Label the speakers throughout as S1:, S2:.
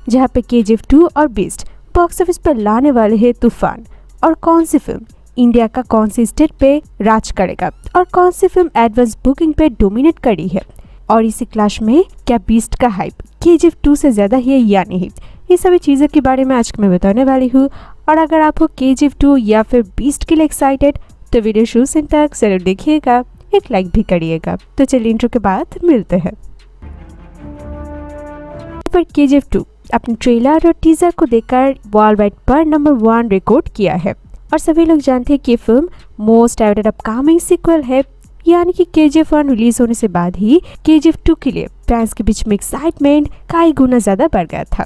S1: जहाँ पे KGF 2 और बीस्ट बॉक्स ऑफिस पर लाने वाले हैं तूफान, और कौन सी फिल्म इंडिया का कौन सी स्टेट पे राज करेगा और कौन सी फिल्म एडवांस बुकिंग पे डोमिनेट करी है, और इसी क्लैश में क्या बीस्ट का हाइप KGF 2 से ज्यादा है या नहीं, ये सभी चीज़ों के बारे में आज मैं बताने वाली हूँ। और अगर आप हो KGF 2 या फिर बीस्ट के लिए एक्साइटेड तो वीडियो शुरू से तक जरूर देखिएगा, एक लाइक भी करिएगा। तो चलिए इंट्रो के बाद मिलते हैं। पर KGF 2 अपने ट्रेलर और टीजर को देखकर वर्ल्ड वाइड पर नंबर 1 रिकॉर्ड किया है, और सभी लोग जानते हैं कि ये film most awaited upcoming sequel है, यानी कि KGF 1 रिलीज होने से बाद ही KGF 2 के लिए फैंस के बीच में एक्साइटमेंट कई गुना ज्यादा बढ़ गया था।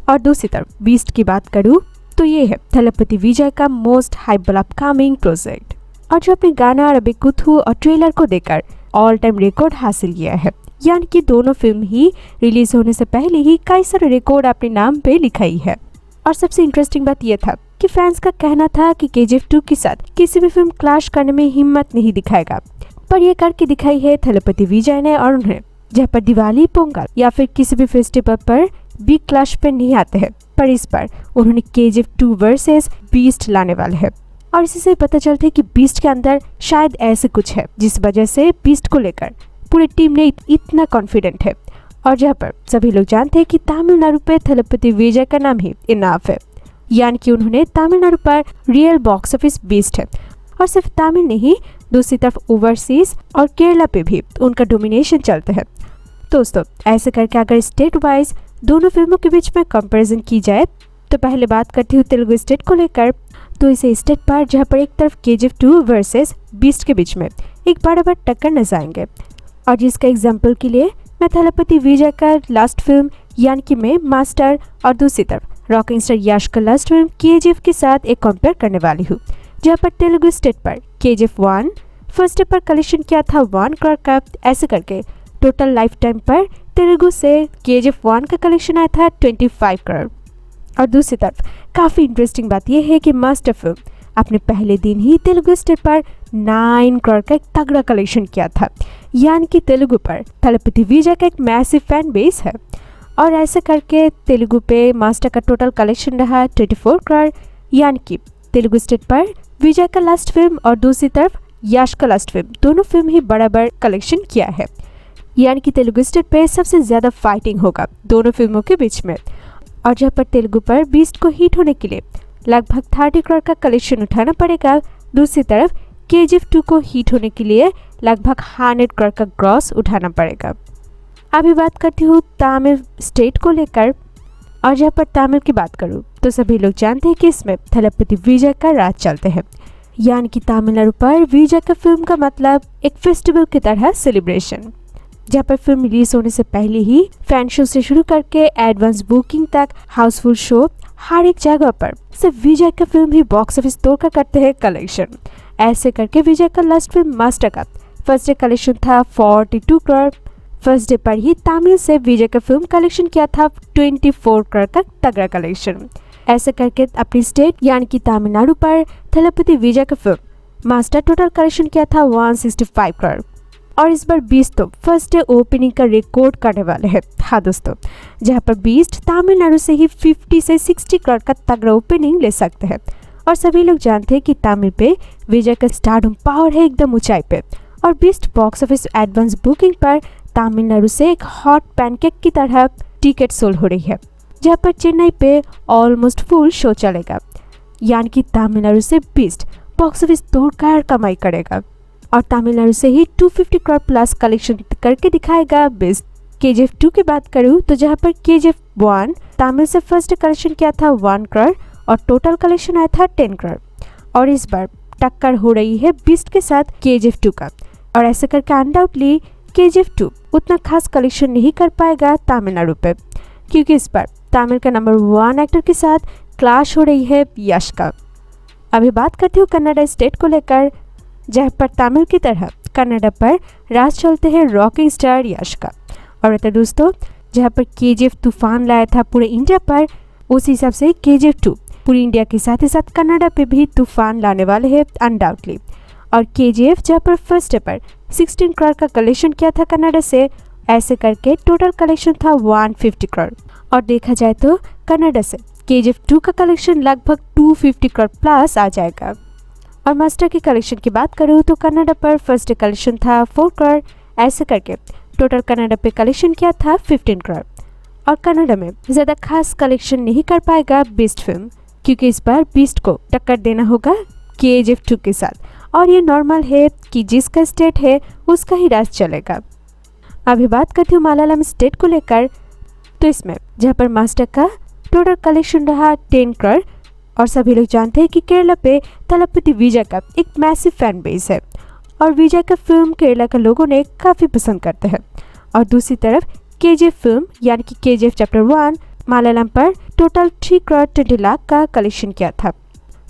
S1: और दूसरी तरफ बीस्ट की बात करूं तो ये है थलपति विजय का मोस्ट हाइपेबल अपकमिंग प्रोजेक्ट, और जो अपने गाना रबी कुथू और ट्रेलर को देखकर ऑल टाइम रिकॉर्ड हासिल किया है, यानी कि दोनों फिल्म ही रिलीज होने से पहले ही कई सारे रिकॉर्ड अपने नाम पे लिखाई है। और सबसे इंटरेस्टिंग बात यह था कि फैंस का कहना था कि KGF 2 के साथ किसी भी फिल्म क्लैश करने में हिम्मत नहीं दिखाएगा, पर यह करके दिखाई है थलपति विजय ने, और उन्हें जहाँ पर दिवाली, पोंगल या फिर किसी भी फेस्टिवल पर बिग क्लैश पे नहीं आते हैं, पर इस बार उन्होंने KGF 2 वर्सेस बीस्ट लाने वाले हैं। और इसी से पता चलता है कि बीस्ट के अंदर शायद ऐसे कुछ है जिस वजह से बीस्ट को लेकर पूरी टीम ने इतना कॉन्फिडेंट है। और जहाँ पर सभी लोग जानते हैं कि तमिलनाडु पे थलपति विजय का नाम ही इनाफ है, यानी कि उन्होंने तमिलनाडु पर रियल बॉक्स ऑफिस बीस्ट है, और सिर्फ तमिल नहीं, दूसरी तरफ ओवरसीज और केरला पे भी उनका डोमिनेशन चलता है। दोस्तों, ऐसे करके अगर स्टेट वाइज दोनों फिल्मों के बीच में कंपैरिजन की जाए तो पहले बात करती हूँ तेलुगु स्टेट को लेकर, तो इसे स्टेट पर जहाँ पर एक तरफ KGF 2 वर्सेस बीस्ट के बीच में एक बड़ा टक्कर नजर आएंगे, और जिसका एग्जाम्पल के लिए मैं थलपति विजय का लास्ट फिल्म यानी कि मैं मास्टर और दूसरी तरफ रॉकिंग स्टार यश का लास्ट फिल्म KGF के साथ एक कंपेयर करने वाली हूँ, जहाँ पर तेलुगु स्टेट पर KGF 1 फर्स्ट डे पर कलेक्शन किया था 1 करोड़ का। ऐसे करके टोटल लाइफ टाइम पर तेलुगु से KGF 1 का कलेक्शन आया था 25 करोड़। और दूसरी तरफ काफ़ी इंटरेस्टिंग बात यह है कि मास्टर फिल्म अपने पहले दिन ही तेलुगु स्टेट पर 9 करोड़ का एक तगड़ा कलेक्शन किया था, यानी कि तेलुगु पर थलपति विजय का एक मैसिव फैन बेस है। और ऐसे करके तेलुगु पे मास्टर का टोटल कलेक्शन रहा 24 करोड़, यानी कि तेलुगु स्टेट पर विजय का लास्ट फिल्म और दूसरी तरफ यश का लास्ट फिल्म दोनों फिल्म ही बराबर कलेक्शन किया है, यानी कि तेलुगु स्टेट पे सबसे ज़्यादा फाइटिंग होगा दोनों फिल्मों के बीच में। और जहाँ पर तेलुगु पर बीस्ट को हिट होने के लिए लगभग 30 करोड़ का कलेक्शन उठाना पड़ेगा, दूसरी तरफ KGF 2 को हिट होने के लिए लगभग 100 करोड़ का ग्रॉस उठाना पड़ेगा। अभी बात करती हूँ तमिल स्टेट को लेकर, और जहाँ पर तमिल की बात करूँ तो सभी लोग जानते हैं कि इसमें थलपति विजय का राज चलते हैं, यानी कि तमिलनाडु पर विजय का फिल्म का मतलब एक फेस्टिवल की तरह सेलिब्रेशन, जहाँ पर फिल्म रिलीज होने से पहले ही फैन शो से शुरू करके एडवांस बुकिंग तक हाउसफुल शो हर एक जगह पर सिर्फ विजय का फिल्म ही बॉक्स ऑफिस तोड़कर करते हैं कलेक्शन। ऐसे करके विजय का लास्ट फिल्म मास्टर का फर्स्ट डे कलेक्शन था 42 करोड़। फर्स्ट डे पर ही तमिल से विजय का फिल्म कलेक्शन किया था 24 करोड़ का तगड़ा कलेक्शन। ऐसे करके अपनी स्टेट यानी कि तमिलनाडु पर थलपति विजय का फिल्म मास्टर टोटल कलेक्शन किया था 165 करोड़। और इस बार बीस्ट तो फर्स्ट डे ओपनिंग का रिकॉर्ड करने वाले हैं। हाँ दोस्तों, जहाँ पर बीस्ट तमिलनाडु से ही 50 से 60 करोड़ का तगड़ा ओपनिंग ले सकते हैं। और सभी लोग जानते हैं कि तमिल पे विजय का स्टारडम पावर है एकदम ऊंचाई पे, और beast box office advance booking पर तमिलनाडु से एक हॉट पैनकेक की तरह टिकट सोल्ड हो रही है, जहाँ पर चेन्नई पे ऑलमोस्ट फुल शो चलेगा, यानी कि तमिलनाडु से बीस्ट बॉक्स ऑफिस तोड़कर कमाई करेगा, और तमिलनाडु से ही 250 करोड़ प्लस कलेक्शन करके दिखाएगा बीस्ट। KGF 2 की बात करूँ तो जहाँ पर KGF 1 तमिल से फर्स्ट कलेक्शन किया था 1 करोड़ और टोटल कलेक्शन आया था 10 करोड़, और इस बार टक्कर हो रही है बीस्ट के साथ KGF 2 का। और ऐसे करके अनडाउटली KGF 2 उतना खास कलेक्शन नहीं कर पाएगा तमिलनाडु पे, क्योंकि इस बार तमिल का नंबर 1 एक्टर के साथ क्लैश हो रही है यश का। अभी बात करती हूँ कन्नड़ा स्टेट को लेकर, जहाँ पर तमिल की तरह कन्नड़ा पर राज चलते हैं रॉकिंग स्टार यश का। और तो दोस्तों, जहाँ पर KGF तूफान लाया था पूरे इंडिया पर, उस हिसाब से KGF 2 पूरी इंडिया के साथ ही साथ कन्नड़ा पे भी तूफान लाने वाले हैं अनडाउटली। और KGF जहाँ पर फर्स्ट डे पर 16 करोड़ का कलेक्शन किया था कन्नड़ा से, ऐसे करके टोटल कलेक्शन था 150 करोड़। और देखा जाए तो कनाडा से KGF 2 का कलेक्शन लगभग 250 करोड़ प्लस आ जाएगा। और मास्टर की कलेक्शन की बात करूँ तो कनाडा पर फर्स्ट डे कलेक्शन था 4 करोड़, ऐसे करके टोटल कनाडा पे कलेक्शन किया था 15 करोड़। और कनाडा में ज़्यादा खास कलेक्शन नहीं कर पाएगा बीस्ट फिल्म, क्योंकि इस बार बीस्ट को टक्कर देना होगा KGF 2 के साथ। और ये नॉर्मल है कि जिसका स्टेट है उसका ही राज चलेगा। अभी बात करती हूँ मलयालम स्टेट को लेकर, तो इसमें जहाँ पर मास्टर का टोटल कलेक्शन रहा 10 करोड़। और सभी लोग जानते हैं कि केरला पे तलपति विजय का एक मैसिव फैन बेस है और विजय का फिल्म केरला के लोगों ने काफ़ी पसंद करते हैं। और दूसरी तरफ KGF फिल्म यानी कि KGF चैप्टर 1 मलयालम पर टोटल 3 करोड़ 20 लाख का कलेक्शन किया था,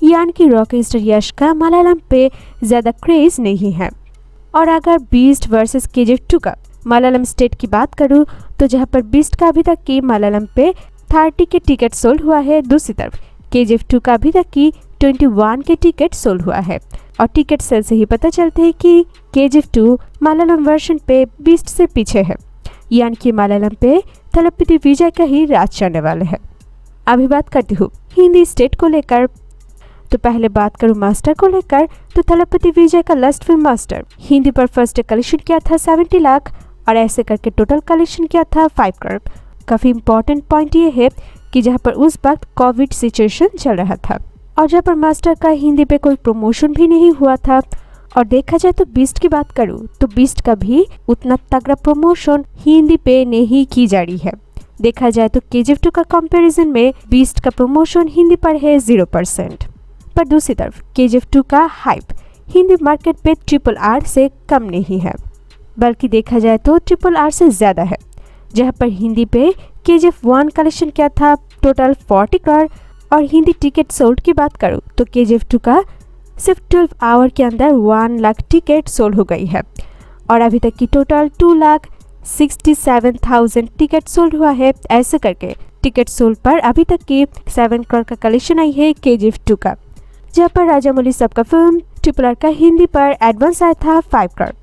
S1: यानी कि रॉकिंग स्टार यश का मलयालम पे ज़्यादा क्रेज़ नहीं है। और अगर बीस्ट वर्सेस KGF 2 का मलयालम स्टेट की बात करूँ तो जहाँ पर बीस्ट का अभी तक की मलयालम पे 30 के टिकट सोल्ड हुआ है, दूसरी तरफ KGF 2 का अभी तक की 21 के टिकट सोल्ड हुआ है। और टिकट सेल से ही पता चलता है कि KGF 2 मलयालम वर्जन पे बीस्ट से पीछे है, यानी कि मलयालम पे तलपति विजय का ही राज चलने वाले है। अभी बात करती हूँ हिंदी स्टेट को लेकर, तो पहले बात करूँ मास्टर को लेकर, तो तलपति विजय का लास्ट फिल्म मास्टर हिंदी पर फर्स्ट डे कलेक्शन किया था 70 लाख और ऐसे करके टोटल कलेक्शन किया था 5 करोड़। काफ़ी इंपॉर्टेंट पॉइंट ये है कि जहाँ पर उस वक्त कोविड सिचुएशन चल रहा था और जहाँ पर मास्टर का हिंदी पे कोई प्रमोशन भी नहीं हुआ था। और देखा जाए तो बीस्ट की बात करूँ तो बीस्ट का भी उतना तगड़ा प्रमोशन हिंदी पे नहीं की जा रही है। देखा जाए तो KGF 2 का कंपैरिजन में बीस्ट का प्रमोशन हिंदी पर है 0%। पर दूसरी तरफ KGF 2 का हाइप हिंदी मार्केट पे RRR से कम नहीं है, बल्कि देखा जाए तो RRR से ज़्यादा है। जहाँ पर हिंदी पे KGF 1 कलेक्शन किया था टोटल 40 करोड़। और हिंदी टिकट सोल्ड की बात करूँ तो KGF 2 का सिर्फ 12 आवर के अंदर 1 लाख टिकट सोल्ड हो गई है और अभी तक की टोटल 2,67,000 टिकट सोल्ड हुआ है। ऐसे करके टिकट सोल्ड पर अभी तक की 7 करोड़ का कलेक्शन आई है KGF 2 का। जहाँ पर राजामौली साहब का फिल्म RRR का हिंदी पर एडवांस आया था 5 करोड़।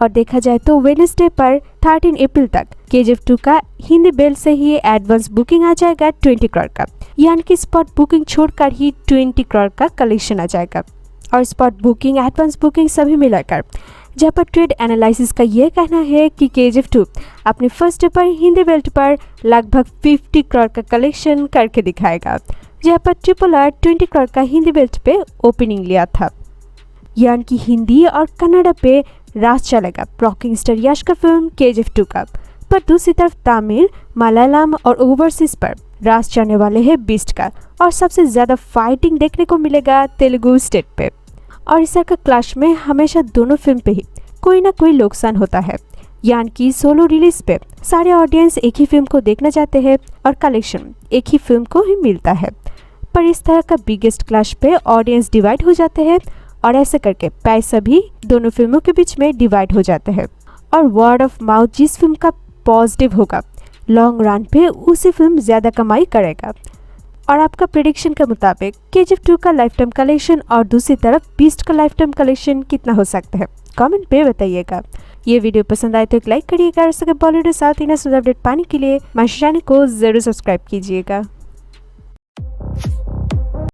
S1: और देखा जाए तो वेडनेसडे पर 13 अप्रैल तक KGF 2 का हिंदी बेल से ही एडवांस बुकिंग आ जाएगा 20 करोड़ का, यानी कि स्पॉट बुकिंग छोड़कर ही 20 करोड़ का कलेक्शन आ जाएगा। और स्पॉट बुकिंग एडवांस बुकिंग सभी मिलाकर जहाँ पर ट्रेड एनालिसिस का ये कहना है कि KGF 2 अपने फर्स्ट डे पर हिंदी बेल्ट पर लगभग 50 करोड़ का कलेक्शन करके दिखाएगा, जहाँ पर RRR 20 करोड़ का हिंदी बेल्ट पे ओपनिंग लिया था। यानी कि हिंदी और कन्नड़ा पे राज चलेगा रॉकिंग स्टार यश का फिल्म KGF 2 का। पर दूसरी तरफ तमिल, मलयालम और ओवरसीज पर राज चलने वाले हैं बीस्ट का और सबसे ज़्यादा फाइटिंग देखने को मिलेगा तेलुगु स्टेट पे। और इस तरह का क्लैश में हमेशा दोनों फिल्म पे ही कोई ना कोई नुकसान होता है, यानी कि सोलो रिलीज पे सारे ऑडियंस एक ही फिल्म को देखना चाहते हैं और कलेक्शन एक ही फिल्म को ही मिलता है। पर इस तरह का बिगेस्ट क्लैश पे ऑडियंस डिवाइड हो जाते हैं और ऐसे करके पैसा भी दोनों फिल्मों के बीच में डिवाइड हो जाते हैं। और वर्ड ऑफ माउथ जिस फिल्म का पॉजिटिव होगा लॉन्ग रन पे उसी फिल्म ज़्यादा कमाई करेगा। और आपका प्रेडिक्शन के मुताबिक KGF 2 का लाइफ टाइम कलेक्शन और दूसरी तरफ बीस्ट का लाइफ टाइम कलेक्शन कितना हो सकता है, कमेंट पे बताइएगा। ये वीडियो पसंद आए तो एक लाइक करिएगा और बॉलीवुड साउथ इंडियन अपडेट पाने के लिए हमारे चैनल को जरूर सब्सक्राइब कीजिएगा।